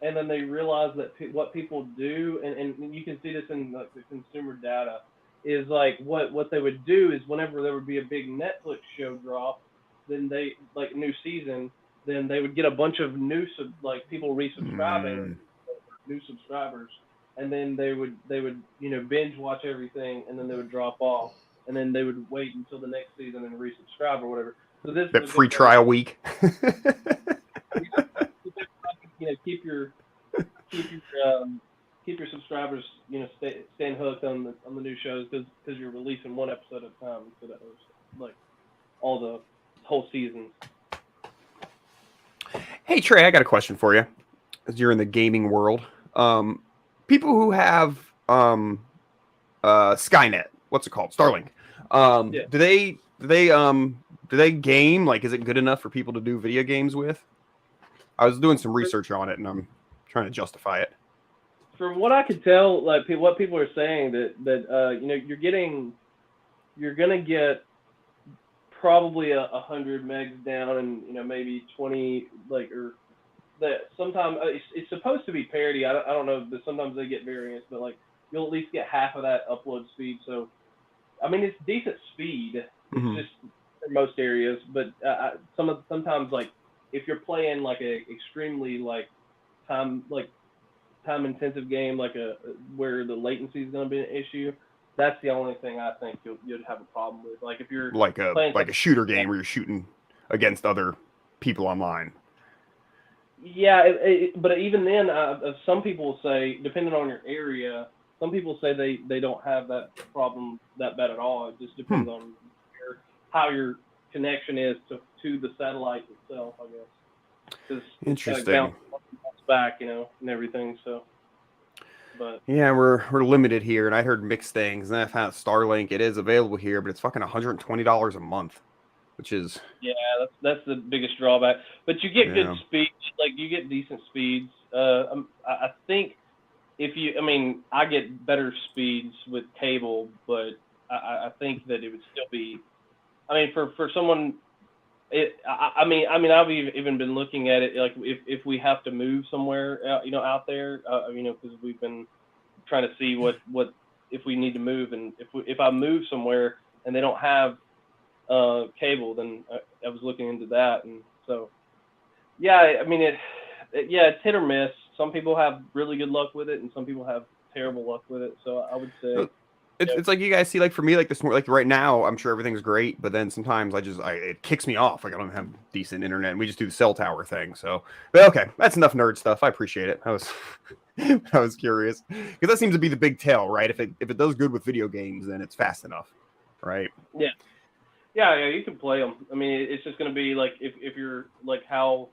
and then they realized that what people do, and you can see this in the consumer data, is like what they would do is whenever there would be a big Netflix show drop, then they like new season, then they would get a bunch of new people resubscribing, new subscribers, and then they would binge watch everything, and then they would drop off, and then they would wait until the next season and resubscribe or whatever. So this that free trial week. Keep your subscribers, staying hooked on the new shows, because you're releasing one episode at a time instead of like all the whole seasons. Hey Trey, I got a question for you. As you're in the gaming world, people who have Skynet, what's it called? Starlink. Yeah. Do they game? Like, is it good enough for people to do video games with? I was doing some research on it, and I'm trying to justify it. From what I could tell, like what people are saying that you're gonna get probably 100 megs down, and maybe 20 or that. Sometimes it's supposed to be parity. I don't know, but sometimes they get variance, but like you'll at least get half of that upload speed. So I mean, it's decent speed. It's just for most areas, but sometimes like if you're playing like a extremely time intensive game, where the latency is going to be an issue, that's the only thing I think you'd have a problem with. Like if you're like a shooter game where you're shooting against other people online. Yeah, but even then, some people say, depending on your area, some people say they don't have that problem that bad at all. It just depends on how your connection is to the satellite itself, I guess. 'Cause Interesting. Bounce back, and everything. So, but yeah, we're limited here, and I heard mixed things. And I found Starlink. It is available here, but it's fucking $120 a month, which is that's the biggest drawback. But you get good speeds, like you get decent speeds. I think I get better speeds with cable, but I think that it would still be. I mean, for someone, I've even been looking at it like if we have to move somewhere, out there, because we've been trying to see what if we need to move, and if I move somewhere and they don't have cable, then I was looking into that, and so it's hit or miss. Some people have really good luck with it, and some people have terrible luck with it. So I would say it's like you guys see, like for me, like this, like right now, I'm sure everything's great, but then sometimes it kicks me off. Like I don't have decent internet, and we just do the cell tower thing. So, but okay, that's enough nerd stuff. I appreciate it. I was curious because that seems to be the big tell, right? If it does good with video games, then it's fast enough, right? Yeah, you can play them. I mean, it's just gonna be like if you're like how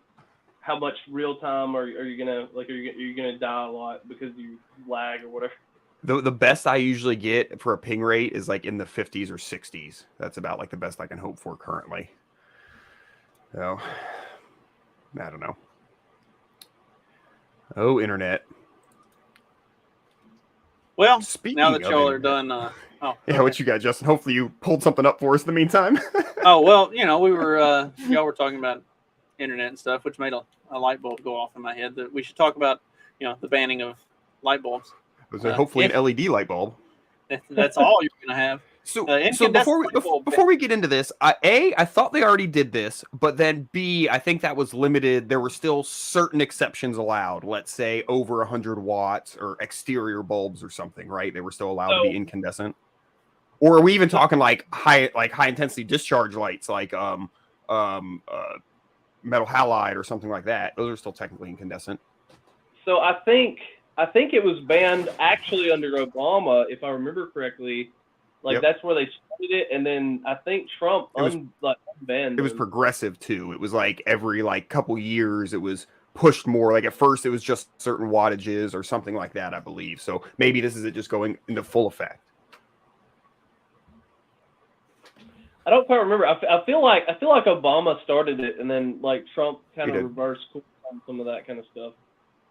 much real time are you gonna are you gonna die a lot because you lag or whatever. The best I usually get for a ping rate is like in the 50s or 60s. That's about like the best I can hope for currently. So I don't know. Oh, internet. Well, Speaking now that y'all of are done, what you got, Justin? Hopefully you pulled something up for us in the meantime. Oh well, we were y'all were talking about internet and stuff, which made a light bulb go off in my head. That we should talk about, the banning of light bulbs. Hopefully an LED light bulb. That's all you're gonna have. So before we get into this, I thought they already did this, but then B, I think that was limited. There were still certain exceptions allowed. Let's say over 100 watts or exterior bulbs or something, right? They were still allowed to be incandescent. Or are we even talking like high intensity discharge lights, like metal halide or something like that? Those are still technically incandescent. So I think it was banned actually under Obama, if I remember correctly. That's where they started it, and then I think Trump unbanned. It was progressive too. It was like every couple years it was pushed more. Like at first it was just certain wattages or something like that, I believe. So maybe this is it just going into full effect. I don't quite remember. I feel like Obama started it, and then Trump kind of reversed on some of that kind of stuff.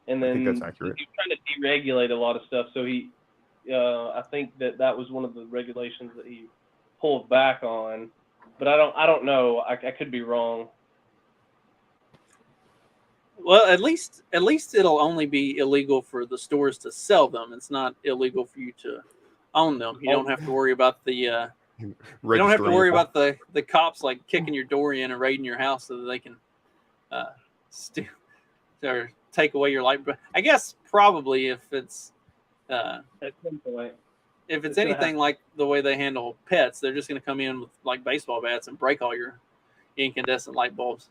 And then I think that's accurate. He was trying to deregulate a lot of stuff. So I think that was one of the regulations that he pulled back on. But I don't know. I could be wrong. Well, at least it'll only be illegal for the stores to sell them. It's not illegal for you to own them. You don't have to worry about the. You don't have to worry about the cops kicking your door in and raiding your house so that they can steal or take away your light. I guess probably if it's anything like the way they handle pets, they're just going to come in with baseball bats and break all your incandescent light bulbs.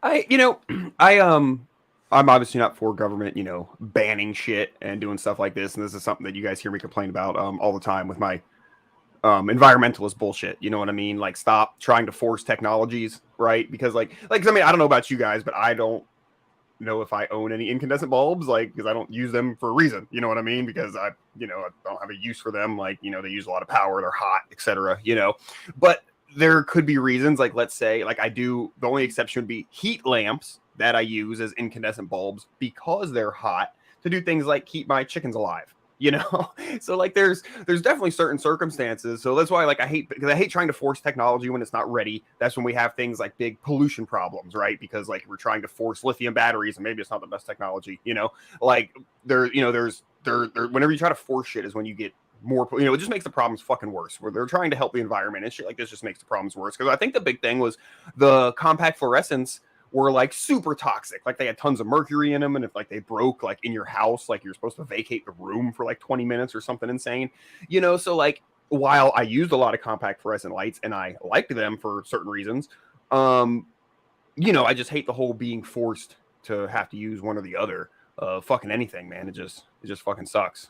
I'm obviously not for government, banning shit and doing stuff like this. And this is something that you guys hear me complain about all the time with my environmentalist bullshit. You know what I mean? Stop trying to force technologies, right? Because I don't know about you guys, but I don't know if I own any incandescent bulbs, like, because I don't use them for a reason. You know what I mean? Because I don't have a use for them. Like, they use a lot of power, they're hot, etc. But there could be reasons, like, let's say, like, the only exception would be heat lamps that I use as incandescent bulbs because they're hot to do things like keep my chickens alive. So like there's definitely certain circumstances. So that's why I hate trying to force technology when it's not ready. That's when we have things like big pollution problems, right? Because like we're trying to force lithium batteries and maybe it's not the best technology, like there's whenever you try to force shit is when you get more, it just makes the problems fucking worse, where they're trying to help the environment and shit like this just makes the problems worse. Because I think the big thing was the compact fluorescents were like super toxic. Like they had tons of mercury in them. And if like they broke like in your house, like you're supposed to vacate the room for like 20 minutes or something insane, so like while I used a lot of compact fluorescent lights and I liked them for certain reasons, I just hate the whole being forced to have to use one or the other. Fucking anything, man. It just fucking sucks.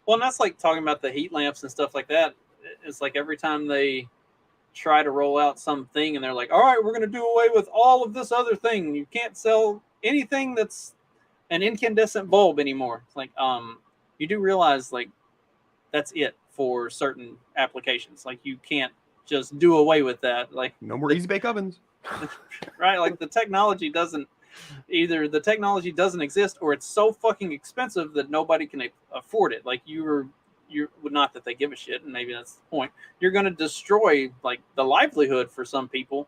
Well, and that's like talking about the heat lamps and stuff like that. It's like every time they try to roll out something and they're like, all right, we're going to do away with all of this other thing. You can't sell anything that's an incandescent bulb anymore. It's like, you do realize like that's it for certain applications. Like you can't just do away with that. Like no more easy bake ovens. Right. Like the technology doesn't exist or it's so fucking expensive that nobody can afford it. Like you're not that they give a shit, and maybe that's the point. You're going to destroy like the livelihood for some people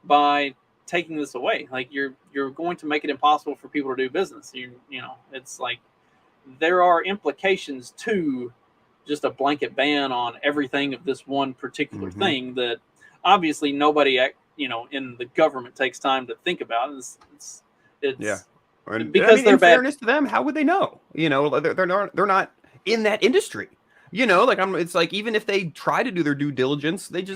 by taking this away. Like you're going to make it impossible for people to do business. It's like there are implications to just a blanket ban on everything of this one particular thing that obviously nobody in the government takes time to think about. It's yeah. And, because they're in bad. Fairness to them, how would they know? They're not in that industry. It's like even if they try to do their due diligence, they're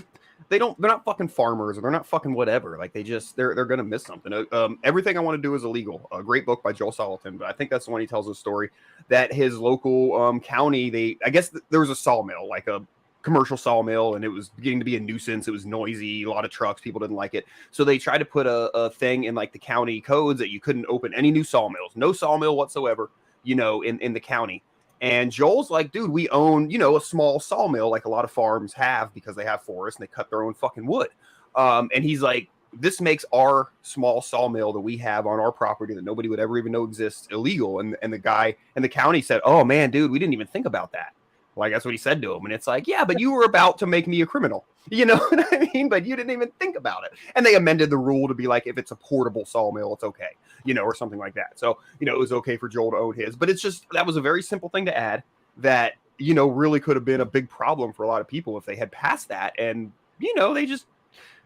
not fucking farmers or they're not fucking whatever. Like they're gonna miss something. Everything I Want to Do is Illegal. A great book by Joel Salatin, but I think that's the one he tells a story that his local county, I guess there was a sawmill, like a commercial sawmill, and it was beginning to be a nuisance. It was noisy, a lot of trucks, people didn't like it. So they tried to put a thing in like the county codes that you couldn't open any new sawmills, no sawmill whatsoever, in the county. And Joel's like, dude, we own, a small sawmill like a lot of farms have because they have forests and they cut their own fucking wood. And he's like, this makes our small sawmill that we have on our property that nobody would ever even know exists illegal. And the guy in the county said, oh man, dude, we didn't even think about that. Like, that's what he said to him. And it's like, yeah, but you were about to make me a criminal. You know what I mean? But you didn't even think about it. And they amended the rule to be like, if it's a portable sawmill, it's okay, or something like that. So, it was okay for Joel to own his. But it's just, that was a very simple thing to add that, really could have been a big problem for a lot of people if they had passed that. And, they just,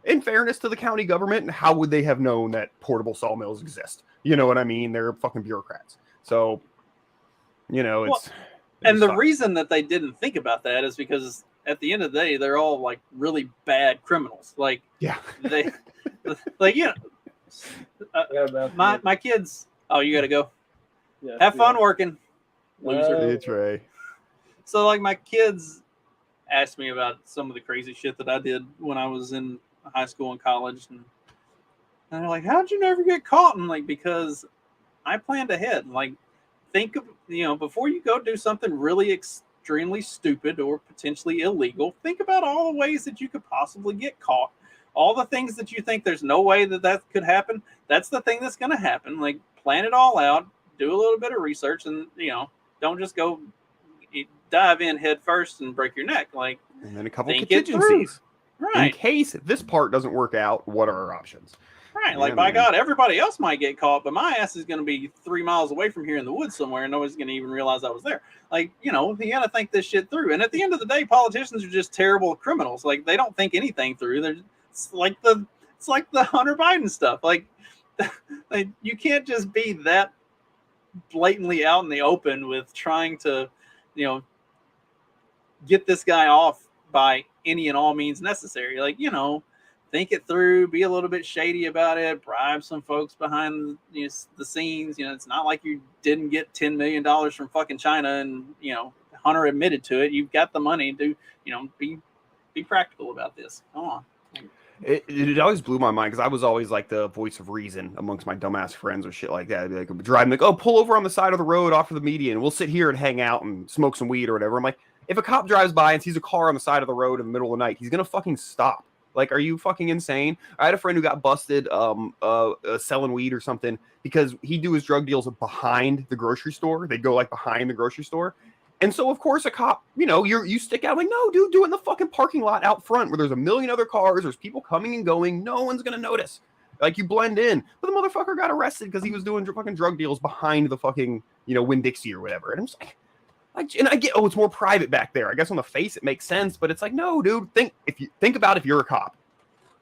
in fairness to the county government, how would they have known that portable sawmills exist? You know what I mean? They're fucking bureaucrats. So, it's... And the reason that they didn't think about that is because at the end of the day, they're all like really bad criminals. Like, yeah, they, like, my kids. Oh, you got to go. Yeah, have fun working, loser. It's right. So, like, my kids asked me about some of the crazy shit that I did when I was in high school and college, and they're like, "How'd you never get caught?" And like, because I planned ahead. Like, think of, before you go do something really extremely stupid or potentially illegal, think about all the ways that you could possibly get caught. All the things that you think there's no way that could happen, that's the thing that's going to happen. Like, plan it all out, do a little bit of research, and, don't just go dive in head first and break your neck. Like, and then a couple contingencies. Right. In case this part doesn't work out, what are our options? Right, like, by God, everybody else might get caught, but my ass is going to be 3 miles away from here in the woods somewhere, and nobody's going to even realize I was there. Like, you got to think this shit through. And at the end of the day, politicians are just terrible criminals. Like, they don't think anything through. It's like the Hunter Biden stuff. Like you can't just be that blatantly out in the open with trying to, get this guy off by any and all means necessary. Like, think it through, be a little bit shady about it, bribe some folks behind the scenes. It's not like you didn't get $10 million from fucking China and, Hunter admitted to it. You've got the money to, be practical about this. Come on. It always blew my mind because I was always like the voice of reason amongst my dumbass friends or shit like that. I'd be like driving, like, oh, pull over on the side of the road off of the median. We'll sit here and hang out and smoke some weed or whatever. I'm like, if a cop drives by and sees a car on the side of the road in the middle of the night, he's gonna fucking stop. Like, are you fucking insane? I had a friend who got busted selling weed or something because he'd do his drug deals behind the grocery store. They'd go like behind the grocery store. And so, of course, a cop, you stick out like, no, dude, do it in the fucking parking lot out front where there's a million other cars. There's people coming and going. No one's going to notice. Like, you blend in. But the motherfucker got arrested because he was doing fucking drug deals behind the fucking, Winn-Dixie or whatever. And I'm just like, and I get, it's more private back there. I guess on the face it makes sense. But it's like, no, dude, think about if you're a cop.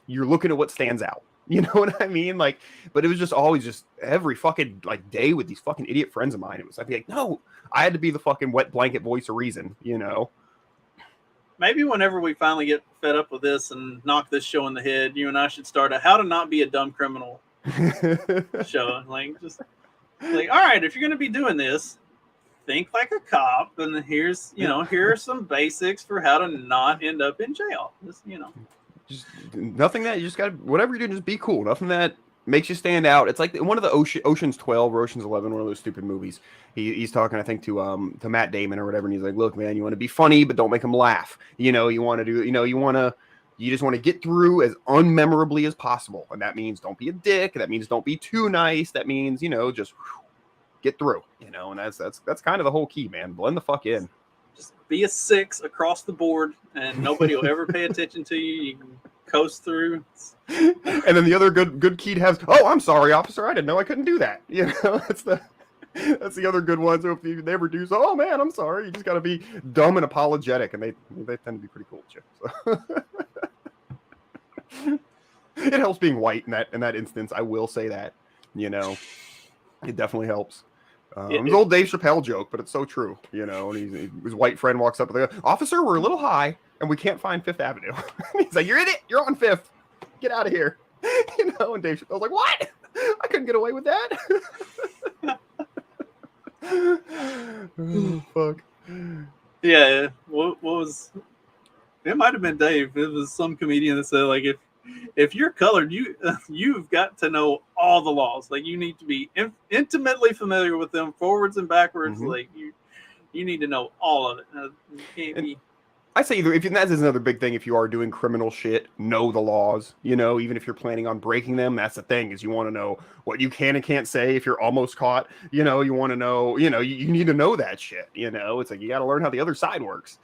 You're looking at what stands out. You know what I mean? Like, but it was just always just every fucking like day with these fucking idiot friends of mine. It was I'd be like, no, I had to be the fucking wet blanket voice of reason, Maybe whenever we finally get fed up with this and knock this show in the head, you and I should start a how to not be a dumb criminal show. Like, just like, all right, if you're gonna be doing this, think like a cop, and here's here are some basics for how to not end up in jail. Just nothing that you just got whatever you're doing, just be cool. Nothing that makes you stand out. It's like one of the Ocean's 12 or Ocean's 11, one of those stupid movies. He's talking, I think, to Matt Damon or whatever, and he's like, look, man, you want to be funny, but don't make them laugh. You want to do, you just want to get through as unmemorably as possible. And that means don't be a dick. That means don't be too nice. That means, just get through, and that's kind of the whole key, man. Blend the fuck in. Just be a 6 across the board, and nobody will ever pay attention to you. You can coast through. And then the other good key to have, oh, I'm sorry, officer, I didn't know I couldn't do that. That's the other good one. So if you never do so, oh man, I'm sorry. You just got to be dumb and apologetic, and they tend to be pretty cool with you. So. It helps being white in that instance. I will say that. It definitely helps. It was an old Dave Chappelle joke, but it's so true, and his white friend walks up and they go, officer, we're a little high and we can't find Fifth Avenue. He's like, you're in it. You're on Fifth. Get out of here. And Dave Chappelle's like, what? I couldn't get away with that. Oh, fuck. Yeah. What was, it might've been Dave. It was some comedian that said, like, if you're colored, you've got to know all the laws. Like, you need to be intimately familiar with them forwards and backwards. Mm-hmm. Like, you need to know all of it. You can't be. I say either, that's another big thing. If you are doing criminal shit, know the laws. Even if you're planning on breaking them, that's the thing, is you want to know what you can and can't say if you're almost caught. You want to know. You need to know that shit. It's like you got to learn how the other side works.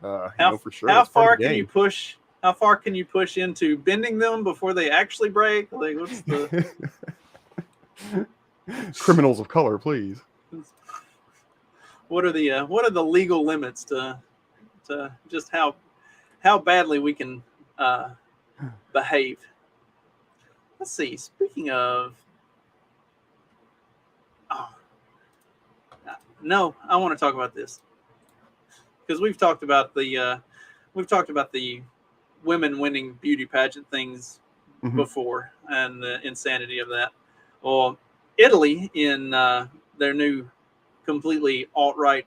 For sure. How far can you push? How far can you push into bending them before they actually break? Like, what's the criminals of color, please? What are the legal limits to just how badly we can behave? Let's see. Speaking of, no, I want to talk about this because we've talked about the women winning beauty pageant things before and the insanity of that. Well, Italy, in their new completely alt-right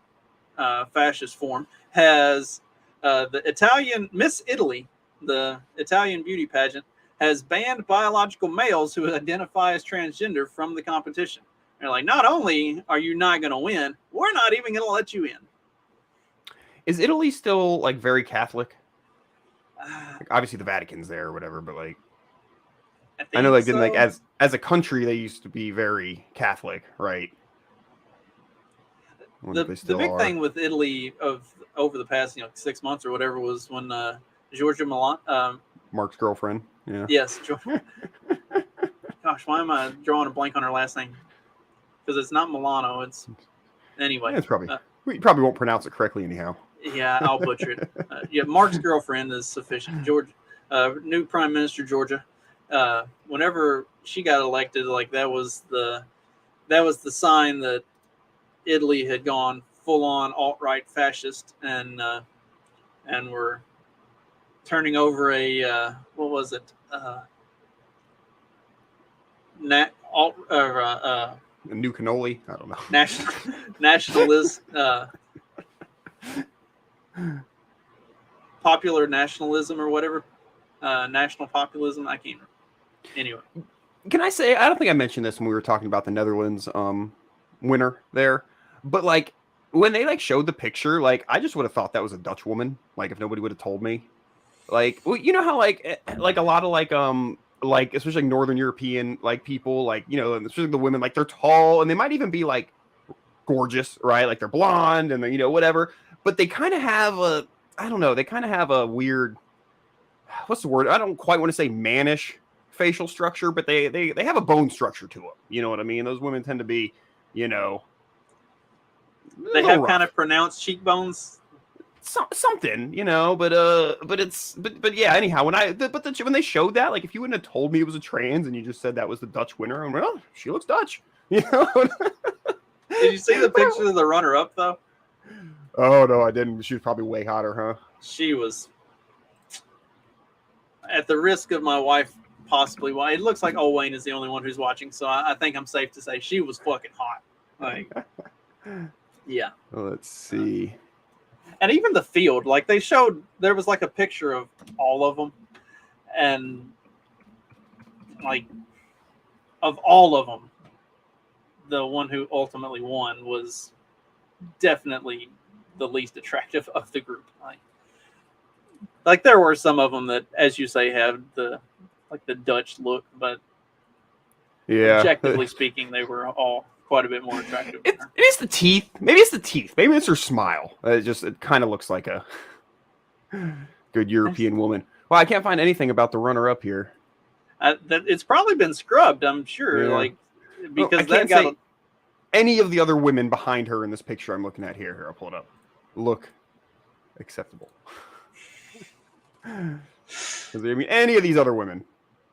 fascist form, has the Italian Miss Italy, the Italian beauty pageant, has banned biological males who identify as transgender from the competition. They're like, not only are you not going to win, we're not even going to let you in. Is Italy still like very Catholic? Obviously the Vatican's there or whatever, but like I know like so. Like as a country they used to be very Catholic, right? The big thing with Italy over the past 6 months or whatever was when Giorgia Meloni, Mark's girlfriend. Yeah. Yes. Gosh, why am I drawing a blank on her last name? Because it's not Milano. It's anyway. Yeah, it's probably we probably won't pronounce it correctly anyhow. Yeah, I'll butcher it. Mark's girlfriend is sufficient. New Prime Minister Georgia. Whenever she got elected, like that was the sign that Italy had gone full on alt-right fascist and were turning over a what was it? A new cannoli. I don't know. Nationalist. Popular nationalism or whatever. national populism. I can't remember. Anyway. Can I say, I don't think I mentioned this when we were talking about the Netherlands winner there, but like when they like showed the picture, like I just would have thought that was a Dutch woman, like if nobody would have told me. Like, well, you know how like a lot of like especially like Northern European like people, like, you know, especially the women, like they're tall and they might even be like gorgeous, right? Like they're blonde and you know, whatever, but they kind of have a, I don't know, they kind of have a weird, what's the word? I don't quite want to say mannish facial structure, but they have a bone structure to them. You know what I mean? Those women tend to be, you know, they have kind of pronounced cheekbones. Something, you know, but yeah. Anyhow, when they showed that, like, if you wouldn't have told me it was a trans and you just said that was the Dutch winner, I'm like, well, she looks Dutch, you know. Did you see the picture of the runner-up though? Oh no, I didn't. She was probably way hotter, huh? She was. At the risk of my wife possibly, well, it looks like Wayne is the only one who's watching, so I think I'm safe to say she was fucking hot. Like, yeah. Let's see. And even the field, like they showed, there was like a picture of all of them, and like of all of them, the one who ultimately won was definitely the least attractive of the group. Like there were some of them that, as you say, have the Dutch look, but yeah, objectively speaking, they were all quite a bit more attractive. It is the teeth. Maybe it's the teeth. Maybe it's her smile. It kind of looks like a good European woman. Well, I can't find anything about the runner-up here. It's probably been scrubbed, I'm sure. Yeah. Like, because I can't say any of the other women behind her in this picture I'm looking at here. Here, I'll pull it up. Look acceptable. I mean, any of these other women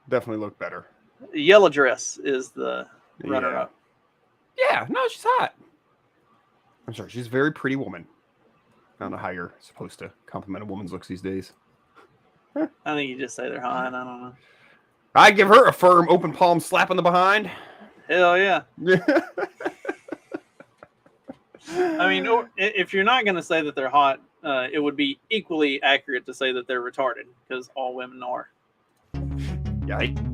definitely look better. Yellow Dress is the runner-up. Yeah, no, she's hot. I'm sorry, she's a very pretty woman. I don't know how you're supposed to compliment a woman's looks these days. I think you just say they're hot. I don't know. I give her a firm open palm slap in the behind. Hell yeah. I mean, if you're not going to say that they're hot, it would be equally accurate to say that they're retarded, because all women are. Yikes.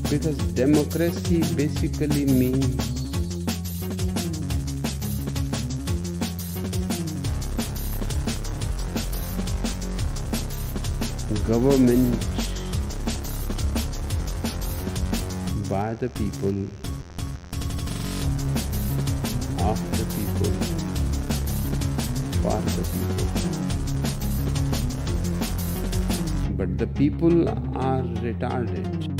Because democracy basically means government by the people, of the people, for the people. But the people are retarded.